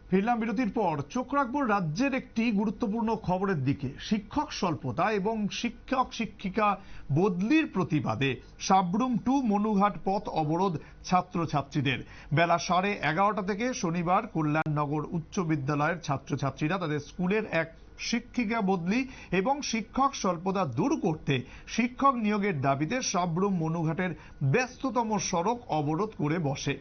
ফিরলাম বিরতির পর। চোখ রাখবো রাজ্যের একটি গুরুত্বপূর্ণ খবরের দিকে। শিক্ষক স্বল্পতা এবং শিক্ষক শিক্ষিকা বদলির প্রতিবাদে সাবরুম টু মনুঘাট পথ অবরোধ ছাত্রছাত্রীদের। বেলা 11:30 থেকে শনিবার কল্যাণনগর উচ্চ বিদ্যালয়ের ছাত্রছাত্রীরা তাদের স্কুলের এক শিক্ষিকা বদলি এবং শিক্ষক স্বল্পতা দূর করতে শিক্ষক নিয়োগের দাবিতে সাবরুম মনুঘাটের ব্যস্ততম সড়ক অবরোধ করে বসে।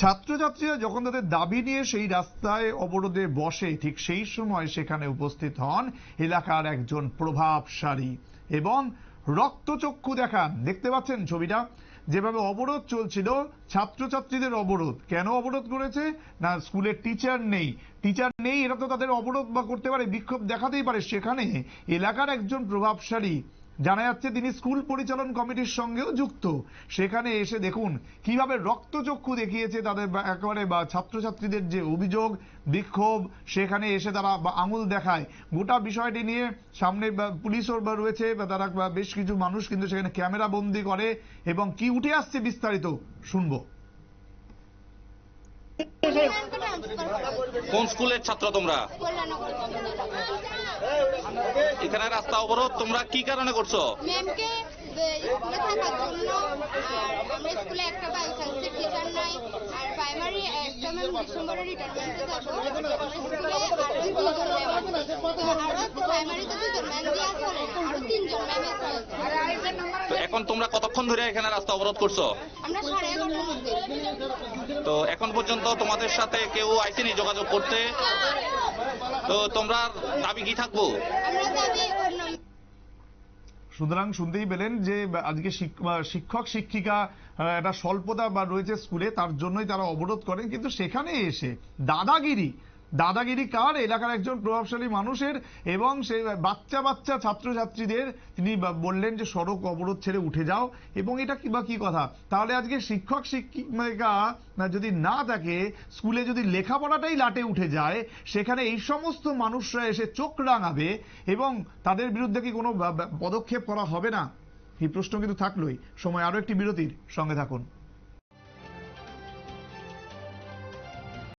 ছাত্রছাত্রীরা যখন তাদের দাবি নিয়ে সেই রাস্তায় অবরোধে বসে, ঠিক সেই সময় সেখানে উপস্থিত হন এলাকার একজন প্রভাবশালী এবং রক্তচক্ষু দেখান। দেখতে পাচ্ছেন ছবিটা, যেভাবে অবরোধ চলছিল, ছাত্রছাত্রীদের অবরোধ। কেন অবরোধ করেছে? না, স্কুলের টিচার নেই, এরা তো তাদের অবরোধ বা করতে পারে, বিক্ষোভ দেখাতেই পারে। সেখানে এলাকার একজন প্রভাবশালী, জানা যাচ্ছে তিনি স্কুল পরিচালন কমিটির সঙ্গেও যুক্ত, সেখানে এসে দেখুন কিভাবে রক্তচক্ষু দেখিয়েছে তাদের একেবারে বা ছাত্রছাত্রীদের যে অভিযোগ বিক্ষোভ, সেখানে এসে তারা আঙুল দেখায়। গোটা বিষয়টি নিয়ে সামনে পুলিশও রয়েছে, তারা বেশ কিছু মানুষ কিন্তু সেখানে ক্যামেরা বন্দি করে এবং কি উঠে আসছে বিস্তারিত শুনবো। কোন স্কুলের ছাত্র তোমরা? এখানে রাস্তা অবরোধ তোমরা কি কারণে করছো? ম্যামকে স্কুলে থাকার জন্য। আর আমরা স্কুলে একটা বায়োসায়েন্সের টিচার নাই, আর প্রাইমারি একটা ম্যাম ডিসেম্বরে রিটায়ারমেন্টে যাবো। স্কুলে আরো 2জন ম্যাম আছে, আরো প্রাইমারিতে 2জন ম্যাম দিয়ে আছে, আরো 3জন ম্যাম আছে। তো এখন তোমরা কতক্ষণ ধরে এখানে রাস্তা অবরোধ করছো? আমরা 11:30টার মধ্যে। তো এখন পর্যন্ত তোমাদের সাথে কেউ আইসেনি যোগাযোগ করতে? তো তোমরা দাবি কি থাকবো? আমরা দাবি সুতরাং শুনতেই পেলেন যে আজকে শিক্ষক শিক্ষিকা একটা স্বল্পতা বা রয়েছে স্কুলে, তার জন্যই তারা অবরোধ করেন। কিন্তু সেখানে এসে দাদাগিরি কার? এলাকার একজন প্রভাবশালী মানুষের। এবং সেই বাচ্চা ছাত্রছাত্রীদের তিনি বললেন যে সড়ক অবরোধ ছেড়ে উঠে যাও। এবং এটা কি কথা? তাহলে আজকে শিক্ষক শিক্ষিকা যদি না থাকে, স্কুলে যদি লেখাপড়াটাই লাটে উঠে যায়, সেখানে এই সমস্ত মানুষরা এসে চোখ রাঙাবে এবং তাদের বিরুদ্ধে কি কোনো পদক্ষেপ করা হবে না? এই প্রশ্ন কিন্তু থাকলোই। সময় আরো একটি বিরতির, সঙ্গে থাকুন।